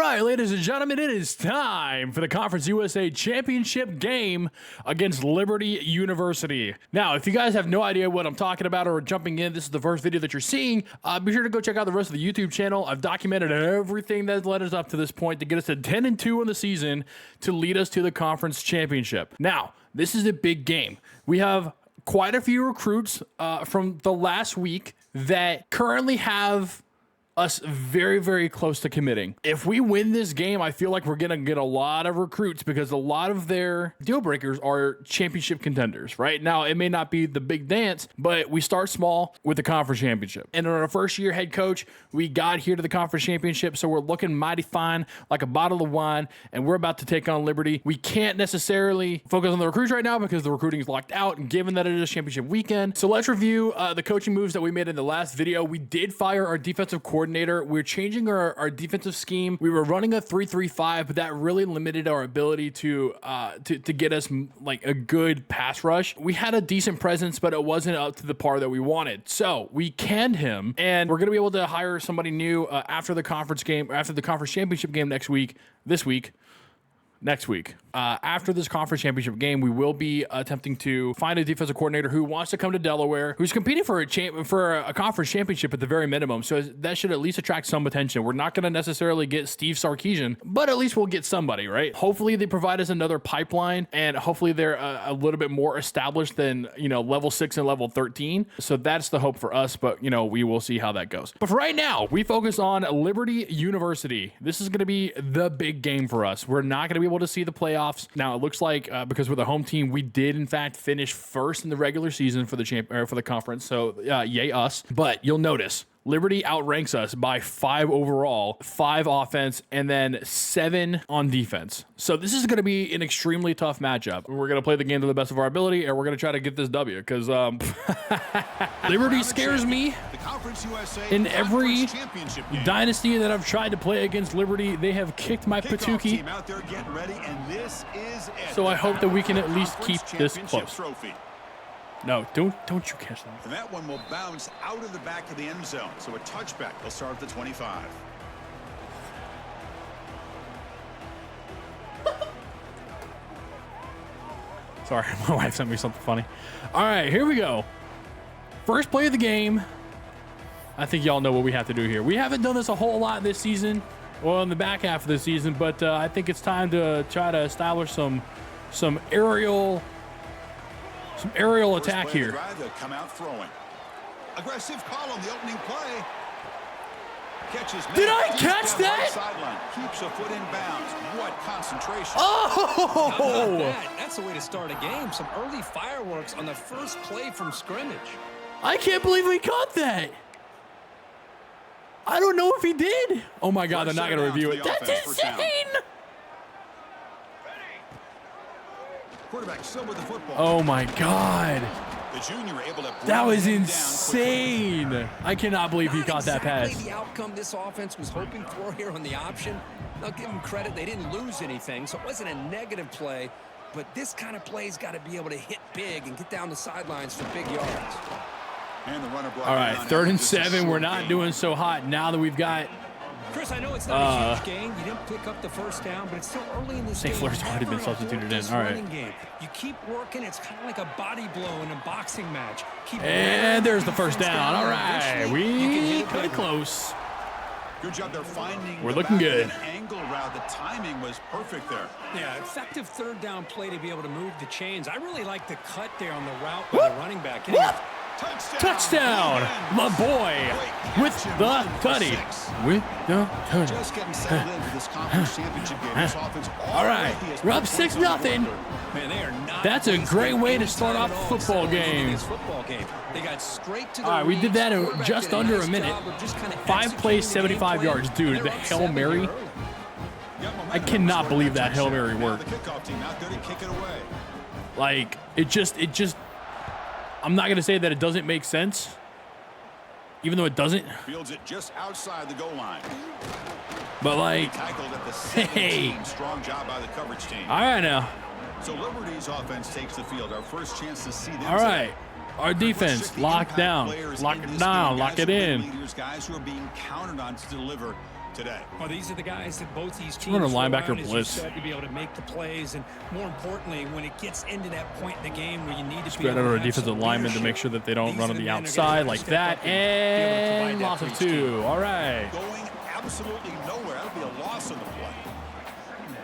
right, ladies and gentlemen, it is time for the Conference USA Championship game against Liberty University. Now, if you guys have no idea what I'm talking about or are jumping in, this is the first video that you're seeing, be sure to go check out the rest of the YouTube channel. I've documented everything that led us up to this point to get us to 10-2 in the season to lead us to the conference championship. Now, this is a big game. We have quite a few recruits from the last week that currently have us very, very close to committing. If we win this game, I feel like we're gonna get a lot of recruits because a lot of their deal breakers are championship contenders, right? Now, it may not be the big dance, but we start small with the conference championship. And in our first year head coach, we got here to the conference championship, so we're looking mighty fine, like a bottle of wine, and we're about to take on Liberty. We can't necessarily focus on the recruits right now because the recruiting is locked out, and given that it is championship weekend. So let's review the coaching moves that we made in the last video. We did fire our defensive coordinator. We're changing our defensive scheme. We were running a 3-3-5, but that really limited our ability to get us like a good pass rush. We had a decent presence, but it wasn't up to the par that we wanted. So we canned him, and we're gonna be able to hire somebody new after the conference game, after the conference championship game next week. After this conference championship game, we will be attempting to find a defensive coordinator who wants to come to Delaware, who's competing for a conference championship at the very minimum. So that should at least attract some attention. We're not going to necessarily get Steve Sarkisian, but at least we'll get somebody, right? Hopefully they provide us another pipeline, and hopefully they're a little bit more established than, you know, level 6 and level 13. So that's the hope for us, but, you know, we will see how that goes. But for right now, we focus on Liberty University. This is going to be the big game for us. We're not going to be able to see the playoffs. Now it looks like because we're the home team, we did in fact finish first in the regular season for the conference. So yay us! But you'll notice Liberty outranks us by 5 overall, 5 offense, and then 7 on defense. So this is going to be an extremely tough matchup. We're going to play the game to the best of our ability, and we're going to try to get this W because Liberty scares me. In every dynasty that I've tried to play against Liberty, they have kicked my patookie. So I hope that we can at least keep this close. No, don't you catch that. And that one will bounce out of the back of the end zone. So a touchback. They'll start at the 25. Sorry, my wife sent me something funny. All right, here we go. First play of the game. I think y'all know what we have to do here. We haven't done this a whole lot this season, well, in the back half of the season, but I think it's time to try to establish some aerial attack here. Come out throwing. Aggressive call on the opening play. Did I catch that? Keeps a foot in bounds. What concentration. Oh! That's the way to start a game. Some early fireworks on the first play from scrimmage. I can't believe we caught that. I don't know if he did. Oh my God, they're not going to review it. That's insane. Quarterback still with the football. Oh my God. The junior able to that was insane. I cannot believe he caught that pass. The outcome this offense was hoping for here on the option. I'll give them credit. They didn't lose anything, so it wasn't a negative play. But this kind of play's got to be able to hit big and get down the sidelines for big yards. And the runner all right, 3rd and 7. We're not doing so hot now that we've got. Chris, I know it's not a huge gain. You didn't pick up the first down, but it's still early in this game. St. Fleur's already been substituted in. All right. Game. You keep working. It's kind of like a body blow in a boxing match. And there's the first down. All right, we cut it close. Good job there finding. We're looking good. Angle route. The timing was perfect there. Yeah, effective 3rd down play to be able to move the chains. I really like the cut there on the route by the running back. Touchdown, my boy, with the tutty. With the tutty. Just getting settled into this conference championship game. This offense all right, we're up 6-0. That's a great way to start off a football game. All right, we did that in just under a minute. 5 plays, 75 yards. Dude, the Hail Mary. I cannot believe that Hail Mary worked. Like, it just. I'm not going to say that it doesn't make sense, even though it doesn't. Fields it just outside the goal line. But like, hey, strong job by the coverage team. All right now. So Liberty's offense takes the field. Our first chance to see them. All right. Our defense, lock down, lock it down, lock it in. Guys who are being counted on to deliver today. Well, these are the guys that both these teams Run a linebacker rely on, as you blitz. said, to be able to make the plays, and more importantly, when it gets into that point in the game where you need to Spread be out able our to have defensive some linemen to leadership, make sure that they don't these run are on the the men who are outside gonna like step that. up and be able to provide And that loss for of each team. 2. All right. Going absolutely nowhere. That'll be a loss on the play.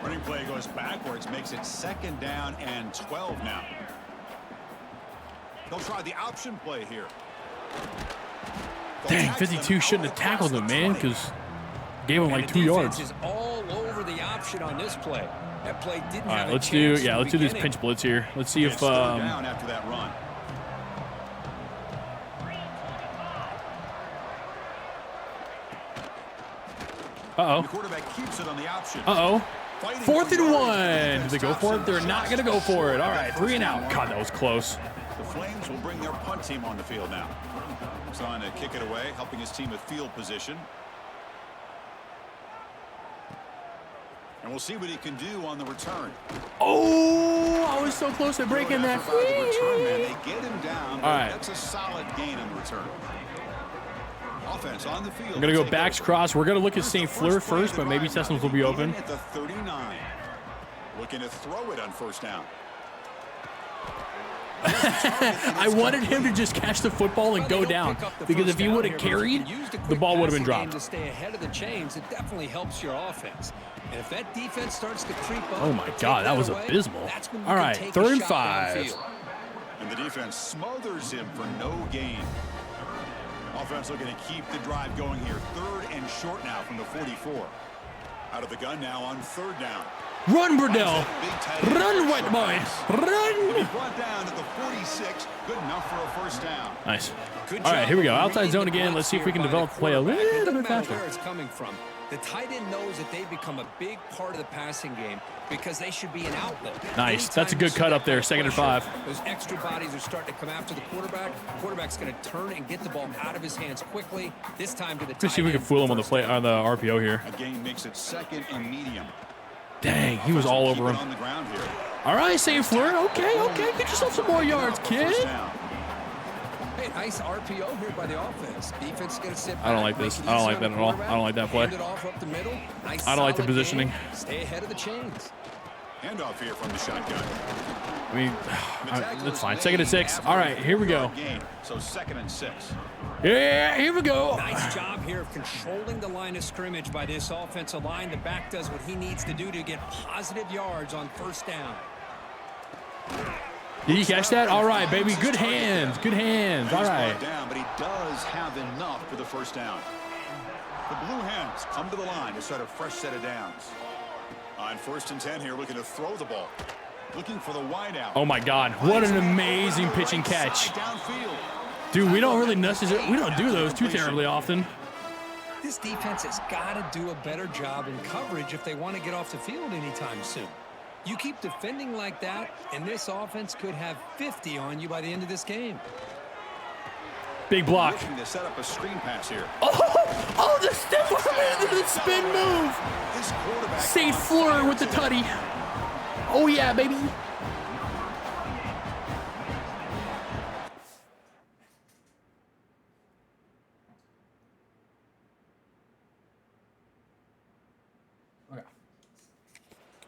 Running play goes backwards, makes it 2nd down and 12 now. They'll try the option play here. Dang, 52 shouldn't have tackled him, man, because gave him like 2 yards. Is all over the option on this play. That play didn't All have right, a let's do chance from let's the do this beginning. pinch blitz here. Let's see if It's 3rd down after that run. The quarterback keeps it on the option. 4th and 1. Do they go for it? They're not going to go for it. All right, 3 and out. God, that was close. The Flames will bring their punt team on the field now. Trying to kick it away, helping his team with field position. And we'll see what he can do on the return. Oh, I was so close to breaking that. The return, man. They get him down. All right. That's a solid gain on the return. Offense on the field. I'm going to go backs cross. We're going to look at St. Fleur first, but maybe Sessoms will be open. At the 39. Looking to throw it on 1st down. I wanted him to just catch the football and go down, because if he would have carried, the ball would have been dropped. To stay ahead of the chains, it definitely helps your offense. And if that defense starts to creep up, Oh my God, that was abysmal. All right, 3rd and 5. And the defense smothers him for no gain. Offense looking to keep the drive going here. 3rd and short now from the 44. Out of the gun now on 3rd down. Run, Burdell. Run, white boy. Run. Brought down at the 46. Good enough for a 1st down. Nice. All right, here we go. Outside zone again. Let's see if we can develop play a little bit faster. Where it's coming from. The tight end knows that they've become a big part of the passing game because they should be an outlet. Nice. That's a good cut up there. 2nd and 5. Those extra bodies are starting to come after the quarterback. Quarterback's going to turn and get the ball out of his hands quickly. This time to the tight end. Let's see if we can fool him on the play on the RPO here. A gain makes it 2nd and medium. Dang, he was all over him. On the ground here. All right, St. Fleur. Okay. Get yourself some more yards, kid. Hey, nice RPO here by the offense. Defense is going to sit back. I don't like this. I don't like that at all. I don't like that play. Hand it off up the middle. Nice, I don't like the solid positioning. game. Stay ahead of the chains. Handoff here from the shotgun. I mean, that's fine. 2nd and 6. All right, here we go. So 2nd and 6. Yeah, here we go. Nice job here of controlling the line of scrimmage by this offensive line. The back does what he needs to do to get positive yards on 1st down. Did you catch that? All right, baby. Good hands. Good hands. All right. Down, but he does have enough for the 1st down. The Blue Hens come to the line to start a fresh set of downs. On 1st and 10 here, looking to throw the ball. Looking for the wide out. Oh my God! What an amazing pitching catch, dude. We don't really do those too terribly often. This defense has got to do a better job in coverage if they want to get off the field anytime soon. You keep defending like that, and this offense could have 50 on you by the end of this game. Big block. Looking to set up a screen pass here. Oh, the stiff arm, the spin move. St. Fleur with the tutty. Oh yeah, baby.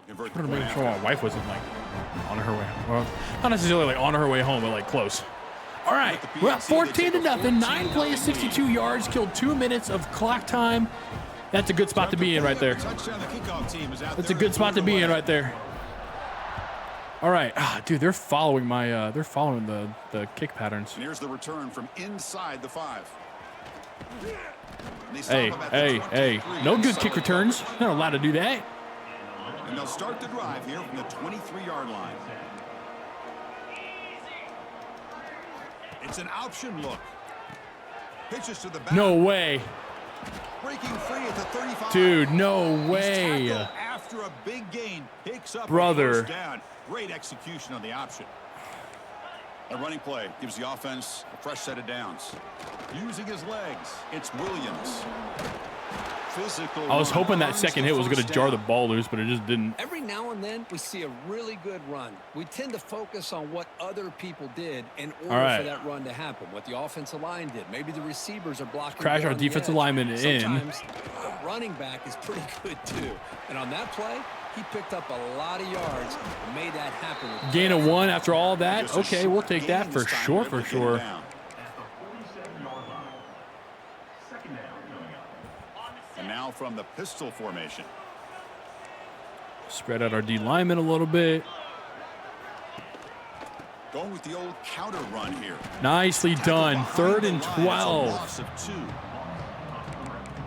I wanted to make sure my wife wasn't like on her way. Well, not necessarily like on her way home, but like close. All right, we're up 14-0. 9 plays, 62 yards, killed 2 minutes of clock time. That's a good spot to be in right there. That's a good spot to be in right there. All right, dude, they're following the kick patterns. And here's the return from inside the 5. Hey, no good kick returns. Not allowed to do that. And they'll start the drive here from the 23-yard line. It's an option look. Pitches to the back. No way. Breaking free at the 35. Dude, no way. After a big gain, picks up Brother. a first down. Great execution on the option. A running play gives the offense a fresh set of downs. Using his legs, it's Williams. physical. I was run. hoping that Earns second the hit was going first to jar the down. ball loose, but it just didn't. Every now and then, we see a really good run. We tend to focus on what other people did in order right. for that run to happen, what the offensive line did. Maybe the receivers are blocking. Crash good our on the defensive edge. lineman in. Sometimes the running back is pretty good, too. And on that play, he picked up a lot of yards and made that happen. Gain of 1 after all that. Just a Okay, short we'll take that gain for this time, sure, able for to get sure. it down. And now from the pistol formation. Spread out our D lineman a little bit. Going with the old counter run here. Nicely done. Behind 3rd the and line, it's a 12. loss of 2.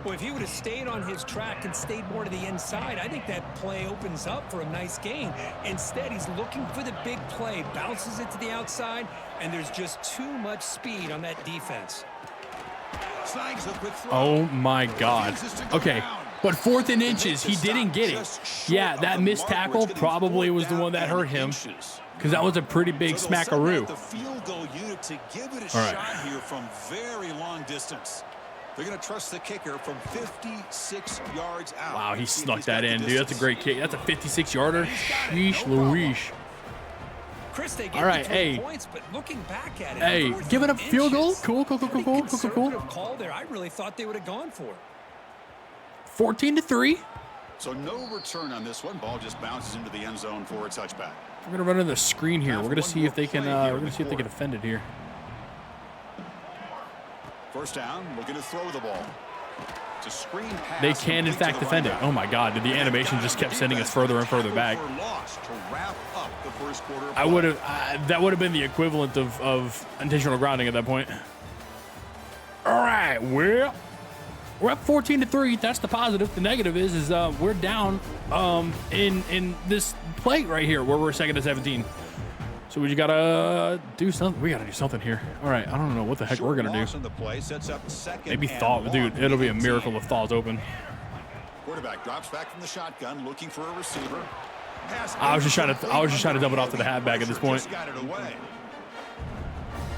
Well, if he would have stayed on his track and stayed more to the inside, I think that play opens up for a nice gain. Instead, he's looking for the big play, bounces it to the outside, and there's just too much speed on that defense. Snags a quick throw. Oh my God. Okay, but 4th and inches, he didn't get it. Yeah, that missed tackle probably was the one that hurt him, because that was a pretty big smackaroo. The field goal unit to give it a All right. shot here from very long distance. They're going to trust the kicker from 56 yards out. Wow, he See if snuck he's that got the in, dude. That's a distance. great kick. That's a 56-yarder. Sheesh Louise. Chris, they All right, gave him 3 hey. points, but looking back at it, Hey, 4th giving up and field goal? inches. Cool, cool, cool, cool, Pretty cool, cool, cool, cool. conservative call there. I really thought they would have gone for it. 14-3. So no return on this one. Ball just bounces into the end zone for a touchback. We're gonna run into the screen here. We're gonna see if they can. We're gonna see if they can defend it here. First down, looking to throw the ball. It's a screen pass. They can, in complete to fact, the defend it. running back. Oh my God! Did the animation just kept sending us further and further back? Tackle for loss to wrap up the first quarter of I play. would have. That would have been the equivalent of intentional grounding at that point. All right, well, we're up 14-3. That's the positive. The negative is we're down in this plate right here where we're 2nd and 17. So we gotta do something. We gotta do something here. All right, I don't know what the heck we're gonna Loss do. on the play sets up 2nd Maybe and Thaw, 1 dude. for It'll be a the miracle team. if Thaw's open. Quarterback drops back from the shotgun, looking for a receiver. Pass I was just trying to dump it off to the halfback at this point. Just got it away.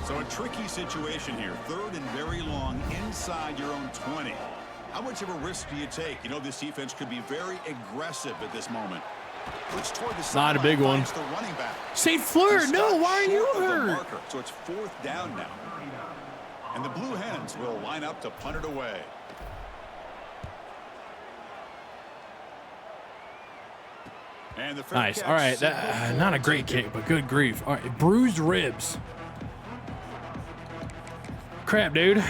So a tricky situation here. 3rd and very long inside your own 20. How much of a risk do you take? You know this defense could be very aggressive at this moment. Looks toward the Not a big sideline, one. finds the running back. St. Fleur, He no, stopped why are you short of the hurt? marker. So it's 4th down now. And the Blue Hens will line up to punt it away. And the fair Nice. catch, All right, signal that, for not a the great taken. kick, but good grief. All right, bruised ribs. Crap, dude.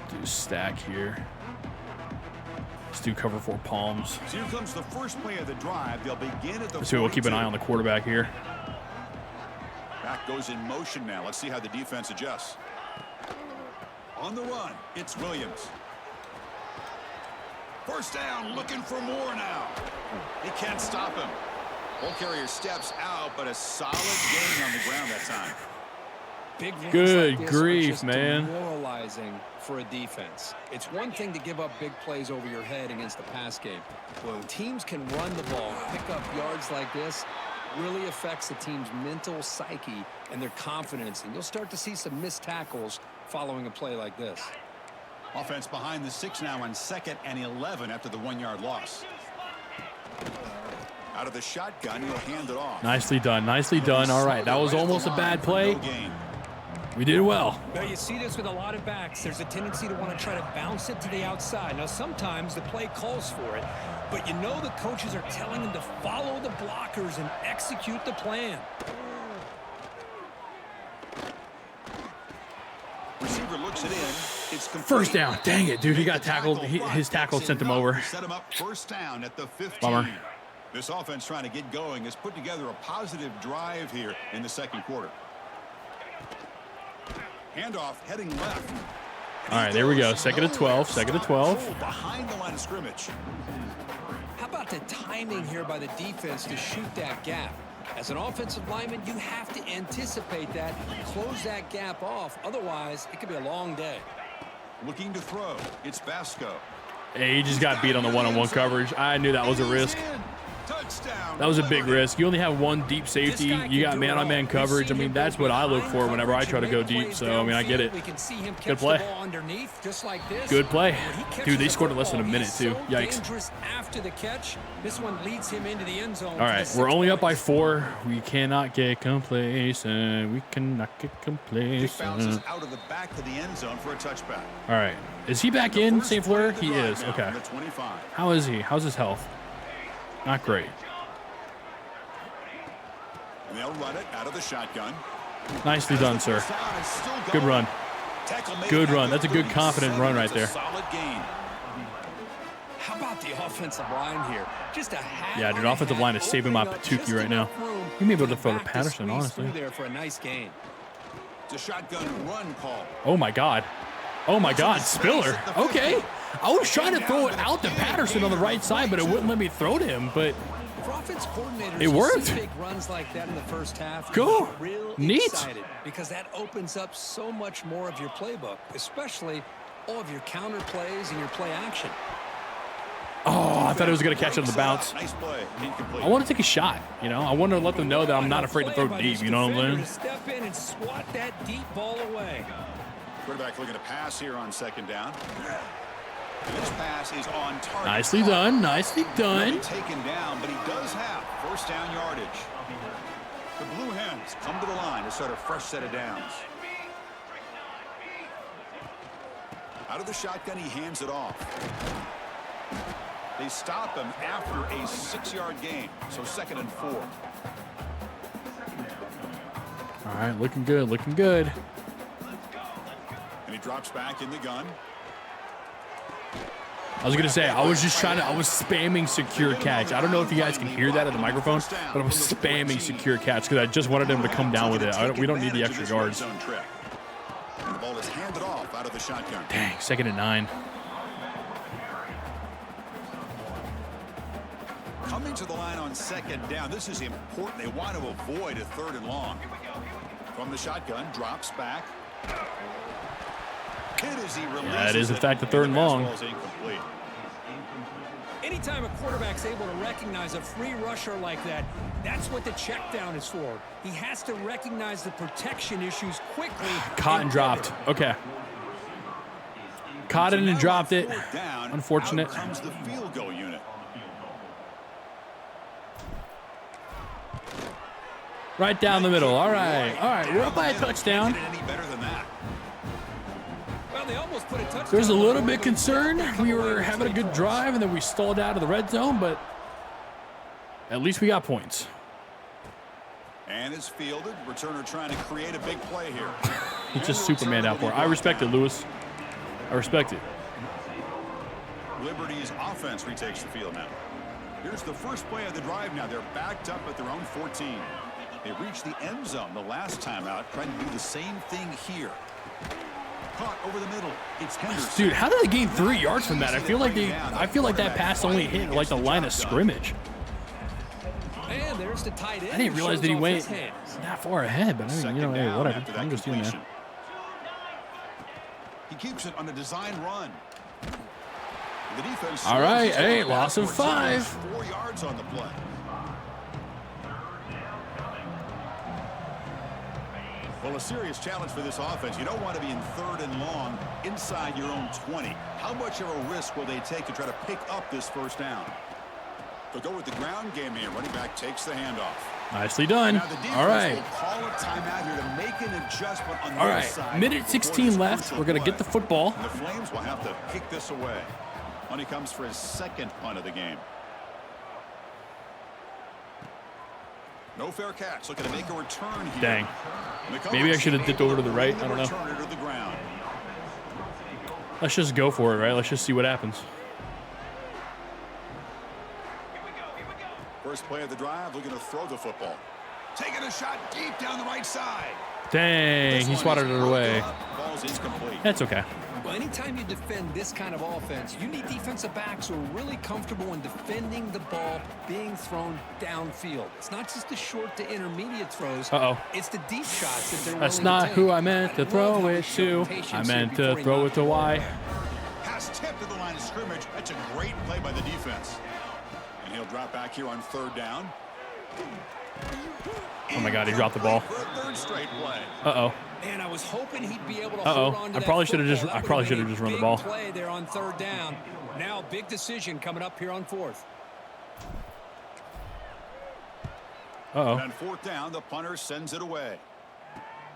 Do stack here. Let's do cover 4 palms. So here comes the first play of the drive. They'll begin at the So we'll keep an eye 42. on the quarterback here. Back goes in motion now. Let's see how the defense adjusts. On the run, it's Williams. First down, looking for more now. He can't stop him. Ball carrier steps out, but a solid gain on the ground that time. Big runs Good like this are grief, just man. demoralizing for a defense. It's one thing to give up big plays over your head against the pass game. When teams can run the ball, pick up yards like this, really affects the team's mental psyche and their confidence. And you'll start to see some missed tackles following a play like this. Offense behind the 6 now on 2nd and 11 after the 1-yard loss. Out of the shotgun, he'll hand it off. Nicely done. Nicely done. All right, that was almost a bad play. No gain. We did well. Now you see this with a lot of backs. There's a tendency to want to try to bounce it to the outside. Now sometimes the play calls for it, but you know the coaches are telling them to follow the blockers and execute the plan. Receiver looks it in. It's complete. First down. Dang it, dude. He got tackled. His tackle sent him over. Set him up first down at the 15. Bummer. This offense trying to get going has put together a positive drive here in the 2nd quarter. Handoff heading left. All right, there we go. 2nd and 12. 2nd and 12. Behind the line of scrimmage. How about the timing here by the defense to shoot that gap? As an offensive lineman, you have to anticipate that, close that gap off. Otherwise, it could be a long day. Looking to throw. It's Basco. Hey, he just got beat on the one-on-one coverage. I knew that was a risk. Touchdown. That was a big risk. You only have one deep safety. You got man-on-man coverage. I mean, that's what I look for whenever I try to go deep. So, I mean, I get it. Good play. Good play. Dude, they scored in less than a minute, too. Yikes. After the catch, this one leads him into the end zone. All right, we're only up by 4. We cannot get complacent. We cannot get complacent. Bounces out of the back of the end zone for a touchback. All right. Is he back in, St. Fleur? He is. Okay. How is he? How's his health? Not great. And they'll run it out of the shotgun. Nicely done, sir. Good run. Good run. That's a good, confident run right there. Solid gain. How about the offensive line here? Just a yeah, dude, offensive line is saving my Patuki right now. You may be able to throw to Patterson, honestly. There for a nice gain. It's a shotgun run call. Oh, my God. Oh, my God. Spiller. Okay. I was trying to throw it out to Patterson on the right side, but it wouldn't let me throw to him. But it worked. Big runs like that in the first half. Cool. Neat. Because that opens up so much more of your playbook, especially all of your counter plays and your play action. Oh, I thought it was going to catch it on the bounce. Nice play. I want to take a shot, you know. I want to let them know that I'm not afraid to throw deep, you know what I'm saying? Step in and swat that deep ball away. Quarterback looking to pass here on second down. This pass is on target. Nicely done. Nicely done. Taken down, but he does have first down yardage. The Blue Hens come to the line to start a fresh set of downs. Out of the shotgun, he hands it off. They stop him after a 6-yard gain, so 2nd and 4. All right, looking good, looking good. And he drops back in the gun. I was going to say, I was spamming secure catch. I don't know if you guys can hear that at the microphone, but I was spamming secure catch because I just wanted him to come down with it. We don't need the extra yards. The ball is handed off out of the shotgun. Dang, 2nd and 9. Coming to the line on second down. This is important. They want to avoid a 3rd and long. From the shotgun, drops back. That is, in fact, the 3rd and long. Anytime a quarterback's able to recognize a free rusher like that, that's what the check down is for. He has to recognize the protection issues quickly. Caught and dropped. Okay. Caught it and dropped it. Unfortunate. Out comes the field goal unit. Right down the middle. All right. All right. We're up by a touchdown. Any better than that? Well, they almost put a touchdown. There's a little bit concerned. We were having a good drive, and then we stalled out of the red zone, but at least we got points. And it's fielded. Returner trying to create a big play here. It's just Superman out for it. I respect it, Lewis. I respect it. Liberty's offense retakes the field now. Here's the first play of the drive now. They're backed up at their own 14. They reached the end zone the last time out, trying to do the same thing here. Caught over the middle. It's Henderson. Dude, how did they gain 3 yards from that? I feel like that pass only hit like the line of scrimmage. And there's the tight end. I didn't realize that he went that far ahead, but I mean, you know, hey, whatever. I'm just doing that. He keeps it on a design run. The defense. All right, hey, loss of 5. 4 yards on the play. Well, a serious challenge for this offense. You don't want to be in 3rd and long inside your own 20. How much of a risk will they take to try to pick up this first down? They'll go with the ground game here. Running back takes the handoff. Nicely done. All right. Will call a timeout here to make an adjustment on All their right. side. Minute 16 left. We're going to get the football. And the Flames will have to kick this away. Money comes for his 2nd punt of the game. No fair catch. Looking to make a return here. Dang. Maybe I should have dipped over to the right. I don't know. Let's just go for it, right? Let's just see what happens. First play of the drive, looking to throw the football. Taking a shot deep down the right side. Dang, he swatted it away. Ball's incomplete. That's okay. Well, anytime you defend this kind of offense, you need defensive backs who are really comfortable in defending the ball being thrown downfield. It's not just the short to intermediate throws. It's the deep shots that they're willing to take. That's not who I meant to throw it to. I meant to throw it to Y. Pass tipped to the line of scrimmage. That's a great play by the defense. And he'll drop back here on 3rd down. Oh my God, he dropped the ball. Third straight play. Uh-oh. Man, I was hoping he'd be able to hold on to I that probably should have just football. I probably should have That just would've run the been a ball. big play there on 3rd down. Now, big decision coming up here on 4th. Uh-oh. And on 4th down, the punter sends it away.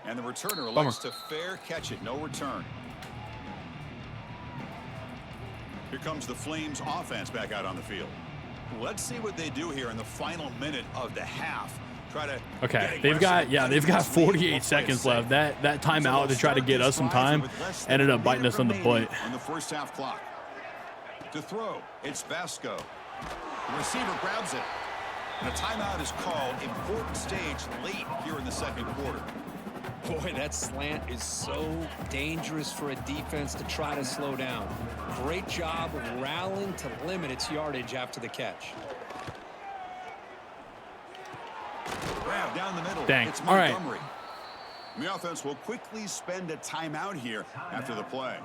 And the returner Bummer. elects to fair catch it. No return. Here comes the Flames offense back out on the field. Let's see what they do here in the final minute of the half. Try to Okay, they've got 48 seconds left. That timeout to try to get us some time ended up biting us on the butt. On the first half clock. To throw, it's Vasco. The receiver grabs it. And a timeout is called. Important stage late here in the 2nd quarter. Boy, that slant is so dangerous for a defense to try to slow down. Great job of rallying to limit its yardage after the catch. Grab down the middle. Dang. It's All right. Montgomery. The offense will quickly spend a timeout here after the play.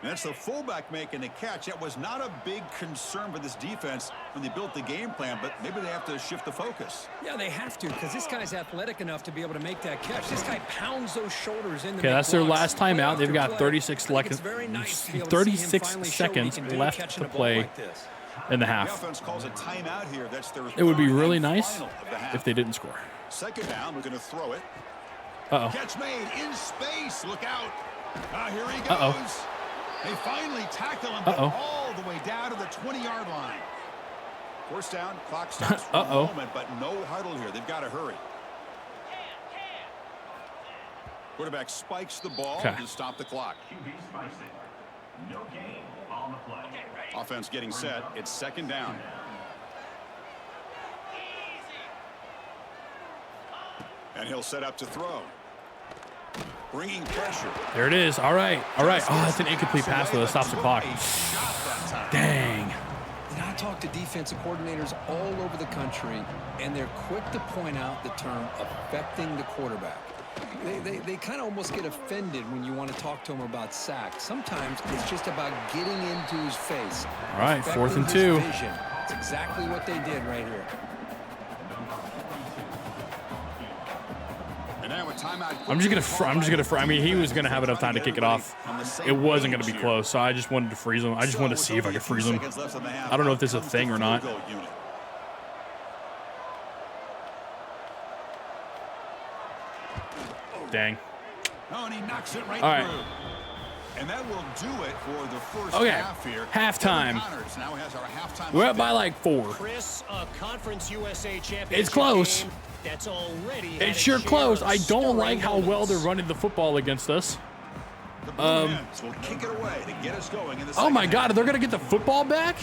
And that's the fullback making the catch. That was not a big concern for this defense when they built the game plan, but maybe they have to shift the focus. Yeah, they have to, because this guy's athletic enough to be able to make that catch. This guy pounds those shoulders in. Okay, that's their last timeout. They've got 36 seconds left to play in the The half. offense calls a timeout here. That's their It would be third really and nice final of the half. if they didn't score. 2nd down, we're going to throw it. Uh-oh. Catch made in space. Look out. Here he goes. Uh-oh. They finally tackle him, but Uh-oh. all the way down to the 20-yard line. 1st down, clock stops for Uh-oh. a moment, but no huddle here. They've got to hurry. Quarterback spikes the ball to stop the clock. No gain on the play. Offense getting set. It's 2nd down. And he'll set up to throw. Bringing pressure. There it is. All right. All right. Oh, that's an incomplete pass though. That stops the clock. Dang. And I talk to defensive coordinators all over the country, and they're quick to point out the term affecting the quarterback. They kind of almost get offended when you want to talk to them about sacks. Sometimes it's just about getting into his face. All right, 4th and affecting 2. his vision. That's exactly what they did right here. And now a timeout. I'm just gonna. I mean, he was gonna have enough time to kick it off. It wasn't gonna be close, so I just wanted to freeze him. I just wanted to see if I could freeze him. I don't know if this is a thing or not. Dang. Oh, and he knocks it right All right. through. And that will do it for the first Okay. half here. Halftime. Now has our halftime. We're up by like 4. Chris, a Conference USA championship. It's close. game that's already had It's its sure share close. of I don't stirring like how well they're moments. running the football against us. The Blue Hens will kick it away to get us going in the Oh my second God, half. they're gonna get the football back?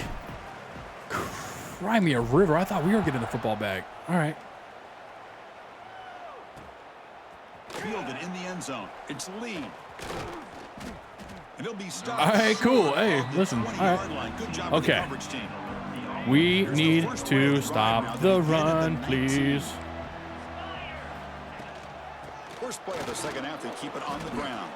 Cry me a river. I thought we were getting the football back. All right. Fielded in the end zone. It's Lee. And he'll be stopped. All right, cool. short Hey, of the listen. All 20-yard right. line. Good job with the Okay. coverage team. We Here's the need first play of to the drive stop now. the They've hit at run, the please. First play of the second half, they keep it on the ground.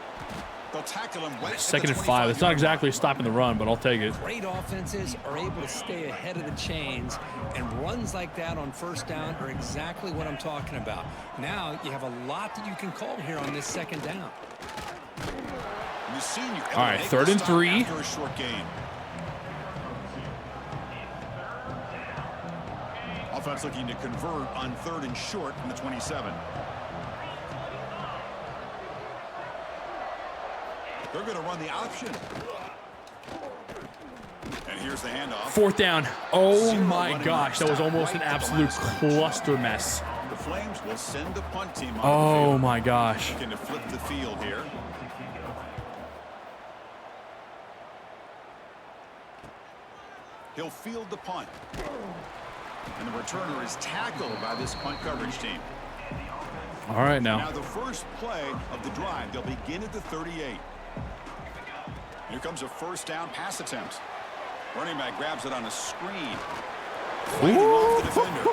They'll tackle him right at the 2nd and 5. It's not 25-yard exactly stopping the run, but I'll take it. Great offenses are able to stay ahead of the chains, and runs like that on 1st down are exactly what I'm talking about. Now you have a lot that you can call here on this 2nd down. line. The senior All right, make 3rd the and stop 3. after a short gain. Offense looking to convert on 3rd and short from the 27. They're going to run the option. And here's the handoff. 4th down. Oh my gosh, that was almost an absolute cluster mess. The Flames will send the punt team on the Oh field. my gosh. Looking to flip the field here. He'll field the punt. And the returner is tackled by this punt coverage team. All right Now now. the first play of the drive, they'll begin at the 38. Here comes a 1st down pass attempt. Running back grabs it on a screen. Fighting off the defender.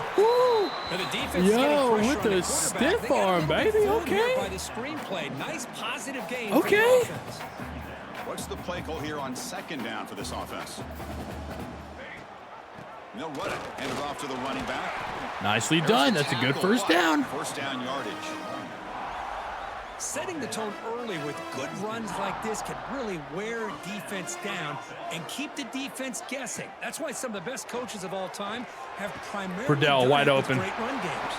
Now, the defense is Yo, getting pressure with on the quarterback. stiff They got a arm, little bit baby. fun here Okay. By the screenplay. Nice positive gain. Okay. For the offense. What's the play call here on 2nd down for this offense? And they'll run it. Hand it off to the running back. Nicely done. That's a good first down. First down yardage. Setting the tone early with good runs like this can really wear defense down and keep the defense guessing. That's why some of the best coaches of all time have primarily Burdell wide open. great run games.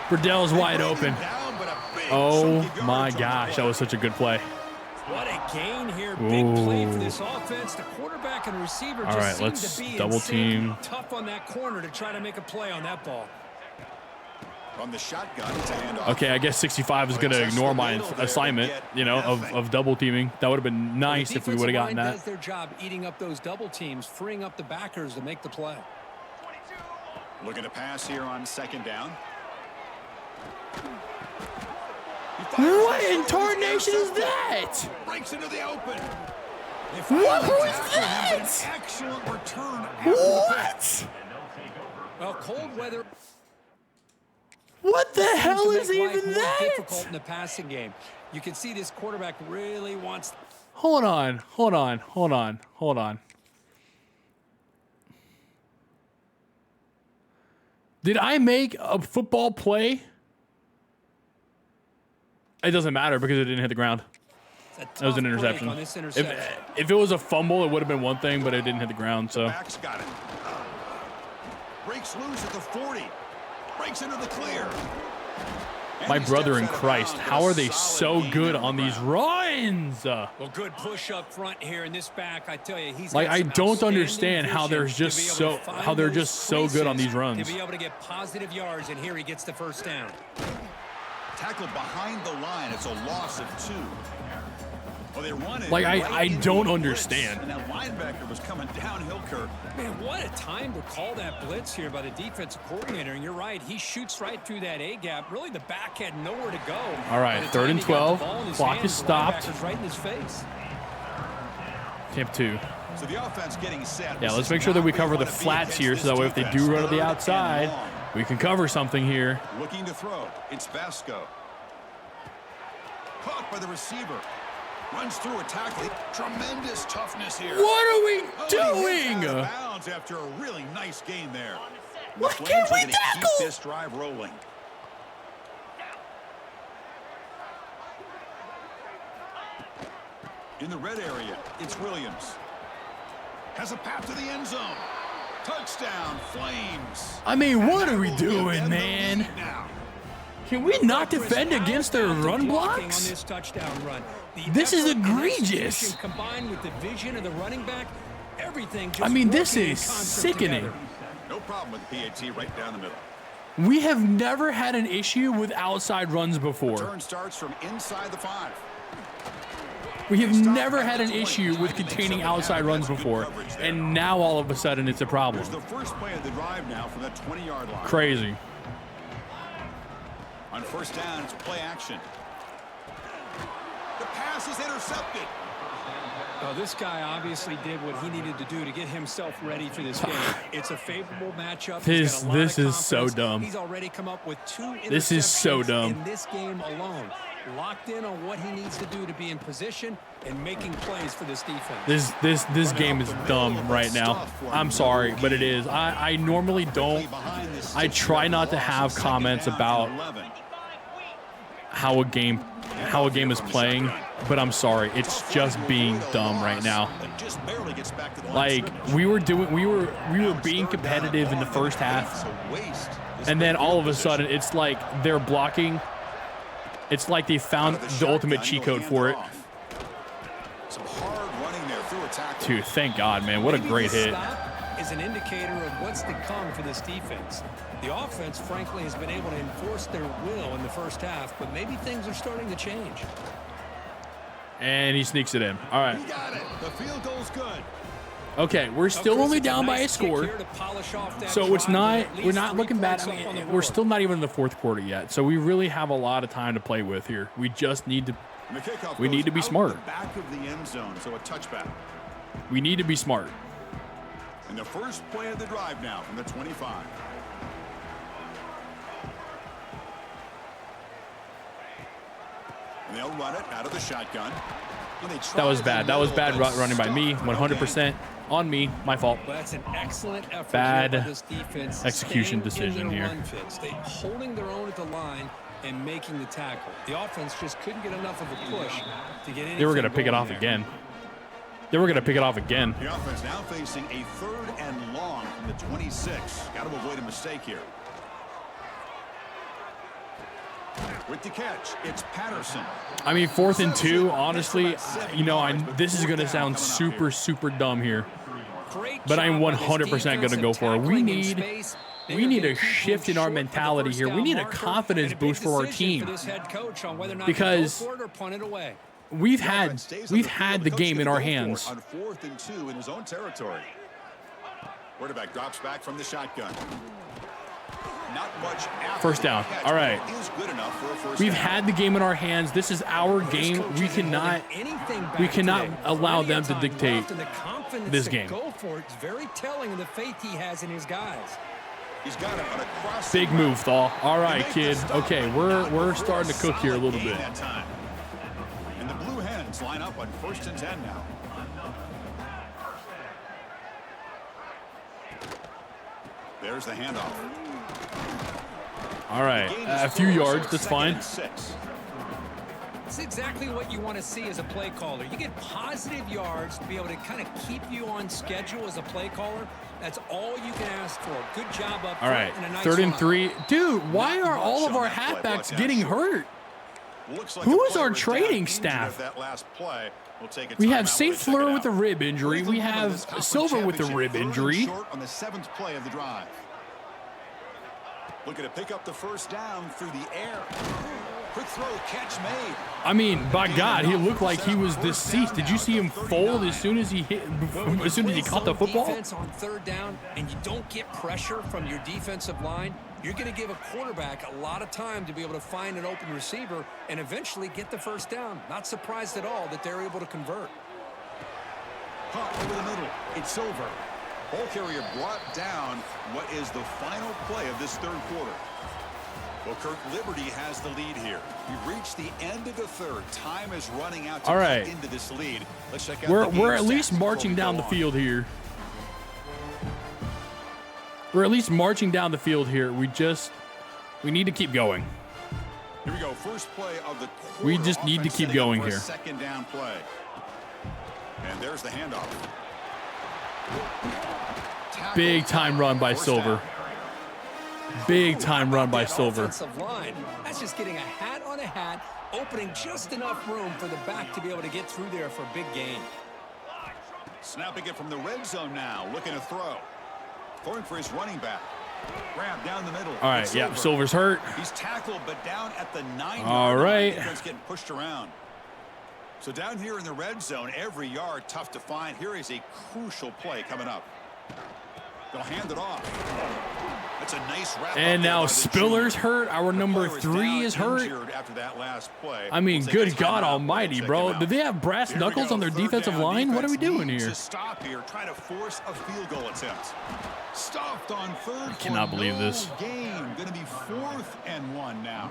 Burdell's wide open. Down, but a big Oh chunk of my yardage on the gosh, play. that was such a good play. What a gain here. Big play for Ooh. this offense. The quarterback and receiver All just right, seem let's to be double in sync. team. Tough on that corner to try to make a play on that ball. From the shotgun, it's a handoff. Okay, I guess 65 is going to ignore my assignment, you know, of double teaming. That would have been nice if we would have gotten that. that. Does their job eating up those double teams, freeing up the backers to make the play. Looking to pass here on second down. What in tarnation is that? Breaks into the open. What was that? Excellent return. What? Well, cold weather. What the hell to is make life even more that? difficult in the passing game. You can see this quarterback really wants. Hold on. Did I make a football play? It doesn't matter because it didn't hit the ground. That was an interception. If it was a fumble, it would have been one thing, but it didn't hit the ground. So Back's got it. Breaks loose at the 40. Breaks into the clear. And my he brother steps in out of Christ, bounds. how are they A so solid gain good on on the these ground. runs? Well, good push up front here in this back. I tell you, he's Like, got I some don't outstanding understand how vision there's to just be able so to find how they're those just so good on spaces these runs. to be able to get positive yards, and here he gets the first down. Tackled behind the line. It's a loss of 2. Well, they run it Like, I right into don't the understand. blitz, and that linebacker was coming downhill, Kurt. Man, what a time to call that blitz here by the defensive coordinator. And you're right, he shoots right through that A-gap. Really, the back had nowhere to go. All right, By the third time and he got 12. the ball in his Clock hands, is the stopped. linebacker's right in his face. Camp 2. So the offense getting set. Yeah, This let's is make sure that not we where cover you the wanna be flats against here this so that way if they defense. do run to the Third and outside, long. we can cover something here. Looking to throw. It's Vasco. Caught by the receiver. Runs through a tackle. Tremendous toughness here. What are we Oh, he hits doing? out of bounds after a really nice gain there. And Why the can't Flames are we gonna keep tackle? this drive rolling. In the red area, it's Williams. Has a path to the end zone. Touchdown, Flames. I mean, what And are we that will give doing, them the man? lead now. Can we not Chris, defend against their outbound run blocking blocks? On this touchdown run. The This is effort and egregious. execution combined with the vision of the running back, everything just I mean, this working in is concert sickening. together. No problem with the PAT right down the middle. We have never had an issue with outside runs before. Turn starts from inside the 5. We have never had an issue with containing outside runs before, and now all of a sudden it's a problem. Here's the first play of the drive now from that 20-yard line. Crazy. On first down, it's play action. The pass is intercepted. Well, this guy obviously did what he needed to do to get himself ready for this game. It's a favorable matchup. He's got a lot This of is so confidence. dumb. He's already come up with 2 interceptions This is so dumb. in this game alone. Locked in on what he needs to do to be in position and making plays for this defense. This game is dumb right now. I'm sorry, but it is. I normally don't. I try not to have comments about how a game is playing, but I'm sorry. It's just being dumb right now. Like we were being competitive in the first half, and then all of a sudden it's like they're blocking. It's like they found the ultimate cheat code for it. Some hard running there through a tackle. Dude, thank God, man. What a Maybe great this hit. stop is an indicator of what's to come for this defense. The offense, frankly, has been able to enforce their will in the first half, but maybe things are starting to change. And he sneaks it in. All right. He got it. The field goal's good. Okay, we're still Chris, only it's down by a nice kick score. here to polish off that So it's drive, not, and at we're least not 3 looking bad. points I up on the mean, we're board. still not even in the fourth quarter yet. So we really have a lot of time to play with here. We just need to, And the kickoff We goes need to be out smart. the back of the end zone, so a touchback. we need to be smart. And the first play of the drive now from the 25. And they'll run it out of the shotgun. And they try That was the bad. That was middle, bad but running by me, stuffed. No gain. 100%. On me. My fault. Well, that's an excellent effort Bad here by this defense. execution staying in decision their here. run fits. They holding their own at the line and making the tackle. The offense just couldn't get enough of a push to get anything. They were going to pick it going off there. again. They were going to pick it off again. The offense now facing a 3rd and long from the 26. Got to avoid a mistake here. With the catch, it's Patterson. I mean, 4th and 2, honestly, you know, this is going to sound super, super dumb here. Great But I'm job by this 100% going to defense go of for it. tackling in space. They We are need getting a people shift in our short for the mentality first here. We down need a marker, confidence and a big boost for our decision team. for this head coach on whether or not Because to go for it or punt it away. We've had the game in our hands. On 4th and 2 in his own territory. Quarterback drops back from the shotgun. Not much after First down. the catch, All right. but it is good enough for a first We've down. had the game in our hands. This is our game. We cannot allow them to dictate this game. Go for it. It's very telling of the faith he has in his guys. He's got it on a cross. Big move, Thal. All right, kid. Okay, we're starting to cook here a little bit. And the Blue Hens line up on 1st and 10 now. There's the handoff. All right, a few yards. That's fine. It's exactly what you want to see as a play caller. You get positive yards to be able to kind of keep you on schedule as a play caller. That's all you can ask for. Good job up front. All right, and a nice 3rd and run. 3. Dude, why are all of our halfbacks getting hurt? Who is our training staff? We have St. Fleur with a rib injury. We have Silver with a rib injury. On the 7th play of the drive. Looking to pick up the first down through the air. Quick throw, catch made. I mean, by God, he looked like he was deceased. Did you see him fold as soon as he caught the football? Defense on 3rd down, and you don't get pressure from your defensive line. You're going to give a quarterback a lot of time to be able to find an open receiver and eventually get the first down. Not surprised at all that they're able to convert. Hot over the middle. It's Silver. Ball carrier brought down. What is the final play of this 3rd quarter? Well, Kirk, Liberty has the lead here. We've reached the end of the 3rd. Time is running out to get into this lead. Let's check out We're at least marching down the field here. We're at least marching down the field here. We need to keep going. Here we go. First play of the quarter. We just need to keep going here. 2nd down play. And there's the handoff. Big time run by Silver. Big time run by Silver. Offensive line. That's just getting a hat on a hat, opening just enough room for the back to be able to get through there for a big gain. Snapping it from the red zone now. Looking to throw. Throwing for his running back. Grab down the middle. All right, yeah, Silver's hurt. He's tackled, but down at the 9-yard All right. Defense getting pushed around. So down here in the red zone, every yard tough to find. Here is a crucial play coming up. They'll hand it off. That's a nice wrap. And now Spiller's hurt. Our number 3 is hurt. After that last play. I mean, good God almighty, bro. Do they have brass knuckles on their defensive line? What are we doing here? Stop here, trying to force a field goal attempt. Stopped on 3rd. I cannot believe this. Game going to be 4th and 1 now.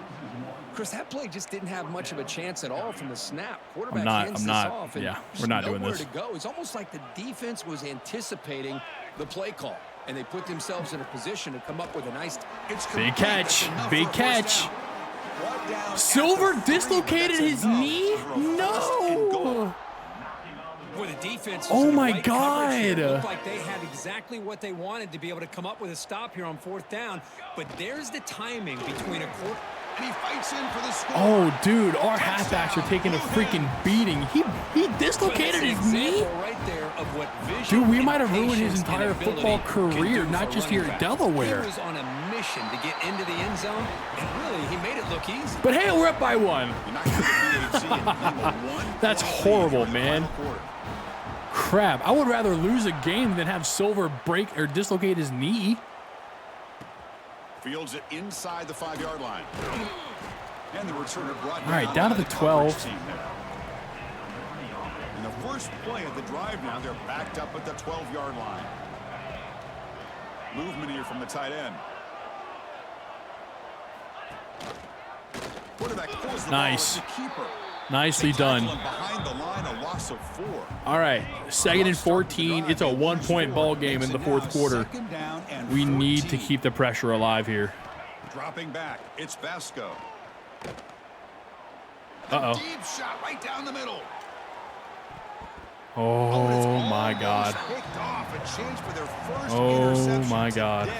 Chris, that play just didn't have much of a chance at all from the snap. Quarterback I'm not. off and Yeah, there's we're not doing nowhere this. to go. It's almost like the defense was anticipating the play call, and they put themselves in a position to come up with a nice. Big catch. Big catch. Silver dislocated his knee? No. Boy, the defense Oh was in my the right coverage here. God. It looked like they had exactly what they wanted to be able to come up with a stop here on 4th down. But there's the timing between a quarter. And he fights in for the score. Oh, dude, our halfbacks are taking a freaking beating. He dislocated his knee? Right there of what vision Dude, we and might have ruined his patience entire and ability football can career, do not for just a here running at back. Delaware. He was on a mission to get into the end zone, and really, he made it look easy. But hey, we're up by 1. That's horrible, man. Crap. I would rather lose a game than have Silver break or dislocate his knee. Fields it inside the 5-yard line. And the returner brought All right, down to the 12. In the first play of the drive now, they're backed up at the 12-yard line. Movement here from the tight end. Quarterback pulls the Nice. ball as the keeper. Nicely done. Behind the line, a loss of 4. All right, 2nd and 14. It's a 1-point ball game in the 4th quarter. We need to keep the pressure alive here. Dropping back, it's Vasco. Uh-oh. Deep shot right down the middle. Oh, my God. Oh, my God.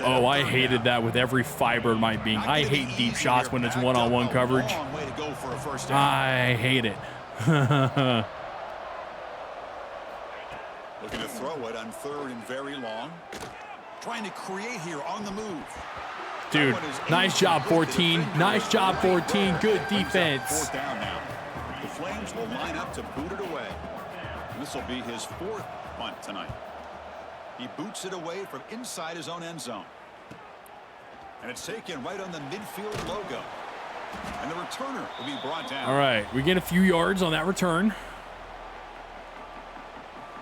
Oh, I hated that with every fiber of my being. I hate deep shots when it's one-on-one coverage. I hate it. Looking to throw it on 3rd and very long. Trying to create here on the move. Dude, nice job, 14. Nice job, 14. Good defense. 4th down now. The Flames will line up to boot it away. This will be his 4th punt tonight. He boots it away from inside his own end zone. And it's taken right on the midfield logo. And the returner will be brought down. All right, we get a few yards on that return.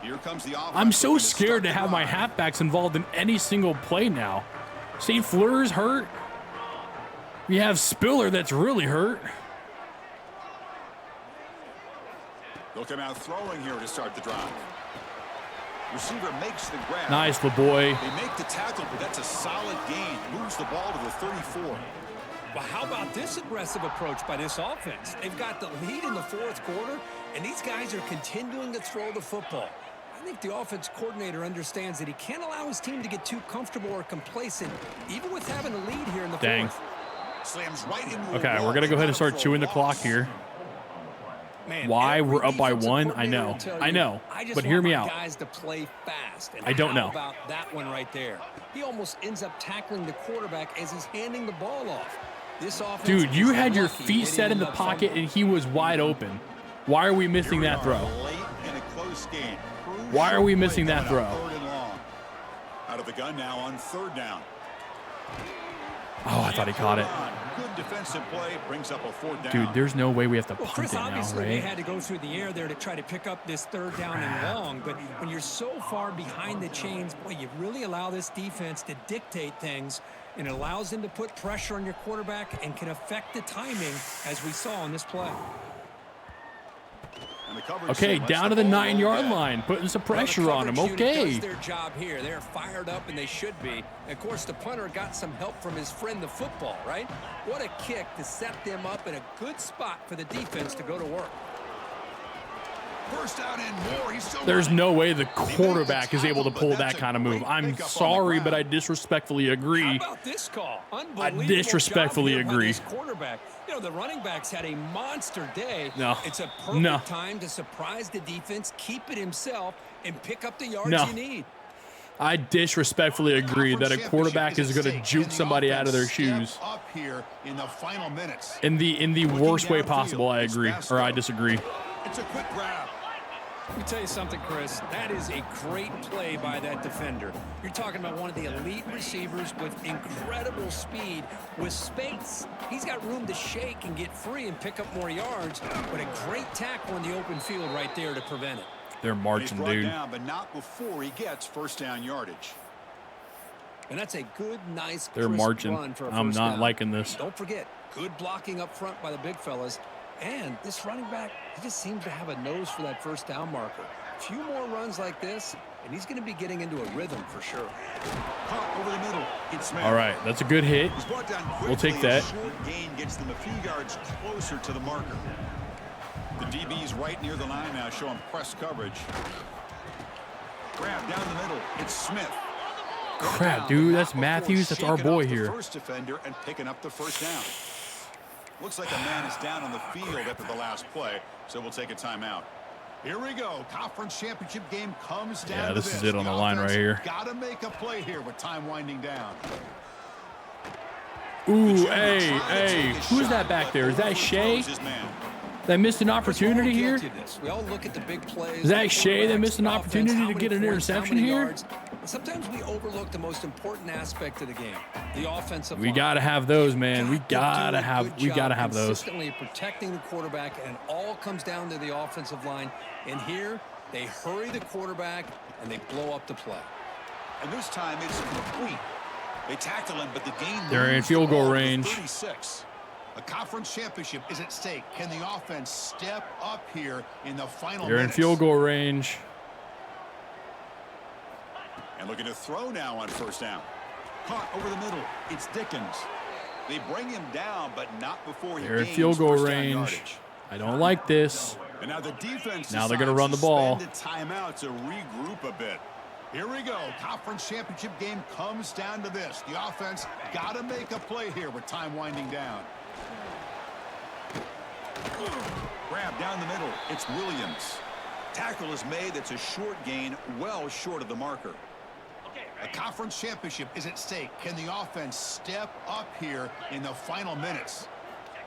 Here comes the offense. I'm so scared to have my halfbacks involved in any single play now. St. Fleur's hurt. We have Spiller that's really hurt. They'll come out throwing here to start the drive. Receiver makes the grab. Nice, boy. They make the tackle, but that's a solid gain. Moves the ball to the 34. Well, how about this aggressive approach by this offense? They've got the lead in the 4th quarter, and these guys are continuing to throw the football. I think the offense coordinator understands that he can't allow his team to get too comfortable or complacent, even with having a lead here in the 4th. Slams right into Okay, we're going to go ahead and start chewing the clock here. Man, why we're up by 1, I know. But hear me out. Guys to play fast. And I don't know. How about that one right there? He almost ends up tackling the quarterback as he's handing the ball off. This offense, dude, you had your feet set in the pocket and he was wide open. Why are we missing that throw? Why are we missing that throw? Out of the gun now on 3rd down. Oh, I thought he caught it. Good defensive play brings up a 4th down. Dude, there's no way we have to punt Chris, it now, obviously right? they had to go through the air there to try to pick up this 3rd down and long, but when you're so far behind the chains, boy, you really allow this defense to dictate things, and it allows them to put pressure on your quarterback and can affect the timing, as we saw on this play. Okay, down to the 9-yard line, putting some pressure on him. Okay. Does their job here. They're fired up, and they should be. Of course, the punter got some help from his friend, the football, right? What a kick to set them up in a good spot for the defense to go to work. First down and more. There's no way the quarterback is able to pull that kind of move. I'm sorry, but I disrespectfully agree. How about this call? I disrespectfully agree. Quarterback. You know, the running backs had a monster day. No. It's a perfect time to surprise the defense, keep it himself, and pick up the yards you need. I disrespectfully agree that a quarterback is going to juke somebody out of their shoes. Up here in the final minutes. In the worst way possible, I agree, or I disagree. It's a quick grab. Let me tell you something, Chris. That is a great play by that defender. You're talking about one of the elite receivers with incredible speed, with space. He's got room to shake and get free and pick up more yards, but a great tackle in the open field right there to prevent it. They're marching, dude. Down, but not before he gets 1st down yardage. And that's a good, nice, they're marching. Run for a I'm first not down. liking this. Don't forget, good blocking up front by the big fellas. And this running back, he just seems to have a nose for that 1st down marker. A few more runs like this, and he's going to be getting into a rhythm for sure. Over the middle. All right, that's a good hit. We'll take that. Short gain gets them a few yards closer to the marker. The DB's right near the line now, showing press coverage. Grab down the middle. It's Smith. Crap, dude, that's Matthews. That's our boy here. First defender and picking up the 1st down. Looks like a man is down on the field after the last play, so we'll take a timeout. Here we go. Conference championship game comes down. Yeah, this is it on the line right here. Got to make a play here with time winding down. Ooh, hey, who's that back there? Is that Shea? That missed an opportunity here? We all look at the big plays. Is that Shea that missed an opportunity to get an interception here? Sometimes we overlook the most important aspect of the game, the offensive line. We gotta have those, man. We gotta have those. Consistently protecting the quarterback, and it all comes down to the offensive line. And here, they hurry the quarterback and they blow up the play. And this time it's complete. They tackle him, but the gain. They're in field goal range. 36. A conference championship is at stake. Can the offense step up here in the final You're minutes? in field goal range. And looking to throw now on first down. Caught over the middle. It's Dickens. They bring him down, but not before he They're in gains field goal first down range. yardage. I don't like this. And now the defense Now they're going to run the ball. Timeout to regroup a bit. Here we go. Conference championship game comes down to this. The offense got to make a play here with time winding down. Grab down the middle. It's Williams. Tackle is made. That's a short gain, well short of the marker. A conference championship is at stake. Can the offense step up here in the final minutes?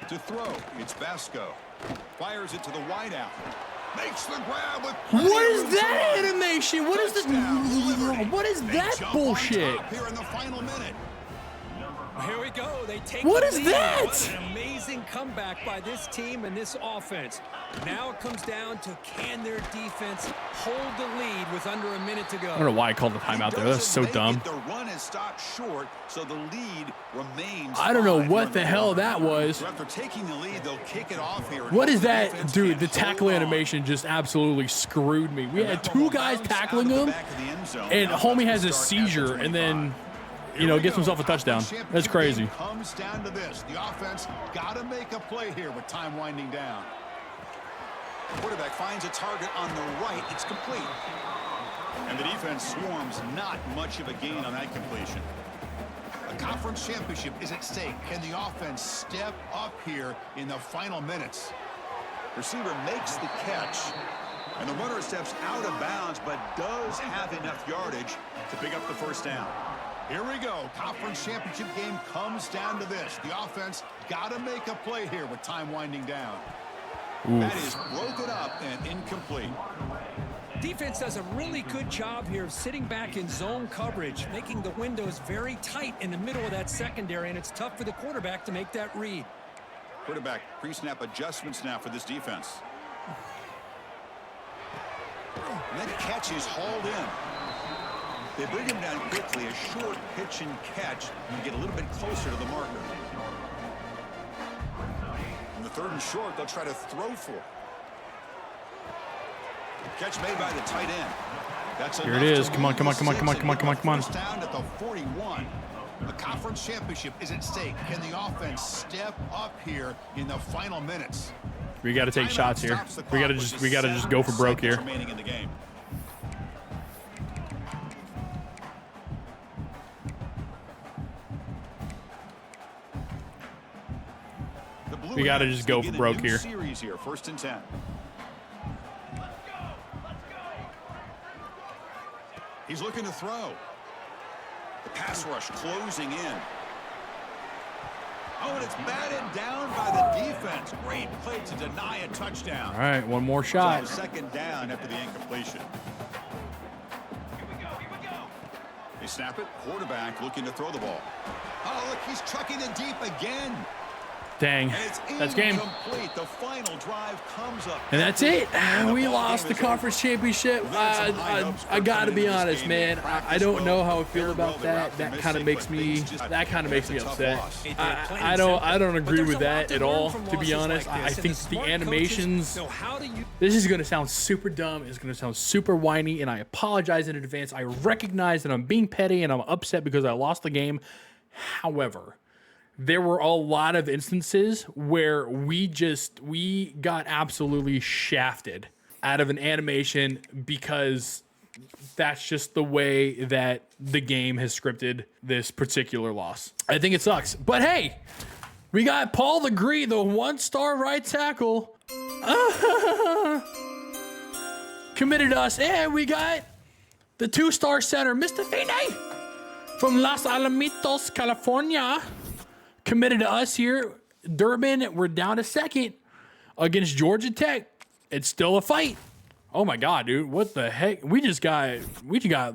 To throw, it's Basco. Fires it to the wideout. Makes the grab with What is that animation? What is this? What is that bullshit? Here in the final minute. Here we go. They take What the is lead. that? What an amazing comeback by this team and this offense. Now it comes down to can their defense hold the lead with under a minute to go. I don't know why I called the timeout there. That's so dumb. The run is stopped short, so the lead remains. I don't know 5 what here the in hell game. that was. So after taking the lead, they'll kick it off here. What is The that? defense Dude, the can't tackle hold on. animation just absolutely screwed me. We And had that one will two guys bounce tackling out of the him, back of the end zone. and Now homie it's has a start at the seizure, and then, 25. you know, Here we gets go. himself a touchdown. Conference That's championship crazy. game comes down to this. The offense got to make a play here with time winding down. Quarterback finds a target on the right. It's complete. And the defense swarms. Not much of a gain on that completion. A conference championship is at stake. Can the offense step up here in the final minutes? Receiver makes the catch. And the runner steps out of bounds, but does have enough yardage to pick up the first down. Here we go. Conference championship game comes down to this. The offense got to make a play here with time winding down. That is broken up and incomplete. Defense does a really good job here of sitting back in zone coverage, making the windows very tight in the middle of that secondary, and it's tough for the quarterback to make that read. Quarterback pre-snap adjustments now for this defense. And that catch is hauled in. They bring him down quickly. A short pitch and catch and get a little bit closer to the marker. On the third and short, they'll try to throw for it. Catch made by the tight end. That's Here it is. Come on, come on, come on, come on, come on, come on, come on. First down at the 41. A conference championship is at stake. Can the offense step up here in the final minutes? We got to take shots here. We got to just go for broke here. Remaining in the game. We got to just go for broke here. Series here, 1st and 10. He's looking to throw. The pass rush closing in. Oh, and it's batted down by the defense. Great play to deny a touchdown. All right, one more So shot. second down after the incompletion. They snap it. Quarterback looking to throw the ball. Oh, look, he's trucking it deep again. Dang, And it's that's game. incomplete. The final drive comes up. And that's it. And We ball lost game the is conference over. championship. I got to be honest, man. I don't know how I feel about that. That kind of makes me upset. I don't agree with that at all, to be honest. I think the animations, this is going to sound super dumb. It's going to sound super whiny, and I apologize in advance. I recognize that I'm being petty and I'm upset because I lost the game. However, there were a lot of instances where we got absolutely shafted out of an animation because that's just the way that the game has scripted this particular loss. I think it sucks. But hey, we got Paul the Gree, the 1-star right tackle, committed to us. And we got the 2-star center, Mr. Finney from Los Alamitos, California, committed to us here. Durbin, we're down to second against Georgia Tech. It's still a fight. Oh my God, dude. What the heck? We just got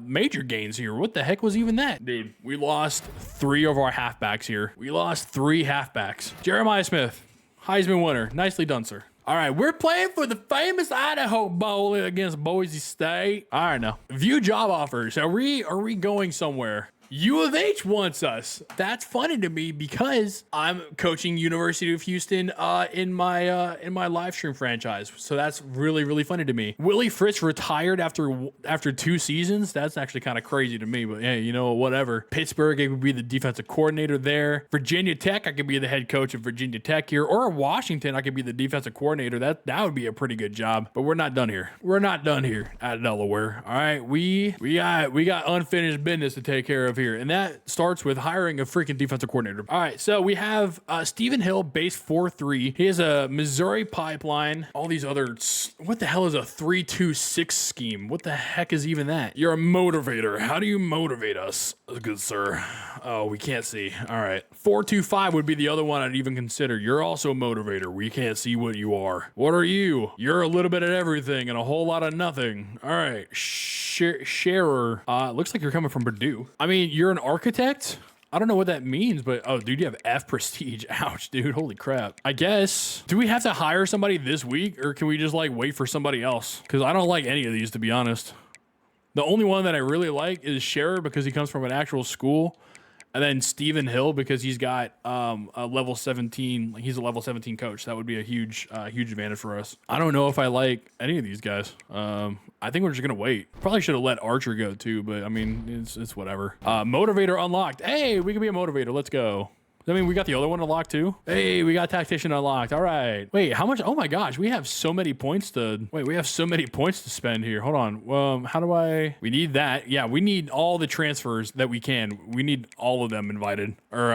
major gains here. What the heck was even that? Dude, we lost 3 of our halfbacks here. We lost 3 halfbacks. Jeremiah Smith, Heisman winner. Nicely done, sir. All right, we're playing for the famous Idaho Bowl against Boise State. All right, now view job offers. Are we going somewhere? U of H wants us. That's funny to me because I'm coaching University of Houston in my live stream franchise. So that's really, really funny to me. Willie Fritz retired after 2 seasons. That's actually kind of crazy to me, but hey, you know, whatever. Pittsburgh, I could be the defensive coordinator there. Virginia Tech, I could be the head coach of Virginia Tech here. Or Washington, I could be the defensive coordinator. That would be a pretty good job. But we're not done here. We're not done here at Delaware. All right, we got unfinished business to take care of here, and that starts with hiring a freaking defensive coordinator. All right, so we have Stephen Hill, base 4.3. He has a Missouri pipeline. All these other, what the hell is a 3-2-6 scheme? What the heck is even that? You're a motivator. How do you motivate us, good sir? Oh, we can't see. All right, 4-2-5 would be the other one I'd even consider. You're also a motivator. We can't see what you are. What are you? You're a little bit of everything and a whole lot of nothing. All right, sharer. Looks like you're coming from Purdue. I mean, you're an architect? I don't know what that means, but oh, dude, you have F prestige. Ouch, dude. Holy crap. I guess, do we have to hire somebody this week or can we just like wait for somebody else? Because I don't like any of these, to be honest. The only one that I really like is Sharer because he comes from an actual school. And then Stephen Hill because he's got a level 17. He's a level 17 coach. That would be a huge advantage for us. I don't know if I like any of these guys. I think we're just gonna wait. Probably should have let Archer go too, but I mean it's whatever. Motivator unlocked. Hey, we can be a motivator. Let's go. I mean, we got the other one unlocked too. Hey, we got Tactician unlocked. All right. Wait, how much? Oh my gosh, we have so many points to. Wait, we have so many points to spend here. Hold on. How do I? We need that. Yeah, we need all the transfers that we can. We need all of them invited or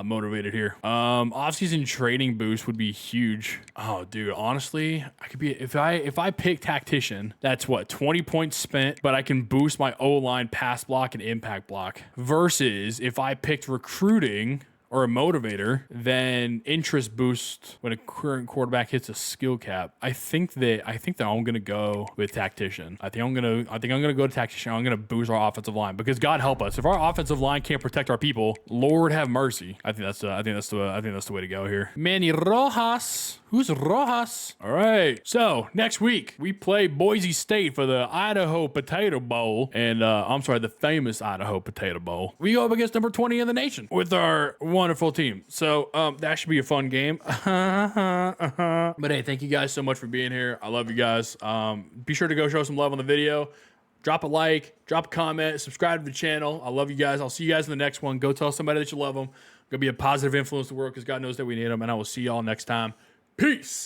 motivated here. Off-season trading boost would be huge. Oh, dude, honestly, I could be if I pick Tactician, that's what 20 points spent, but I can boost my O-line pass block and impact block. Versus if I picked recruiting or a motivator, then interest boost when a current quarterback hits a skill cap. I think that I'm gonna go with Tactician. I think I'm gonna go to Tactician. I'm gonna boost our offensive line because God help us if our offensive line can't protect our people. Lord have mercy. I think that's the way to go here. Manny Rojas. Who's Rojas? All right. So next week we play Boise State for the Idaho Potato Bowl, and I'm sorry, the famous Idaho Potato Bowl. We go up against number 20 in the nation with our wonderful team. So that should be a fun game. But hey, thank you guys so much for being here. I love you guys. Be sure to go show some love on the video. Drop a like, drop a comment, subscribe to the channel. I love you guys. I'll see you guys in the next one. Go tell somebody that you love them. Go be a positive influence in the world because God knows that we need them. And I will see y'all next time. Peace.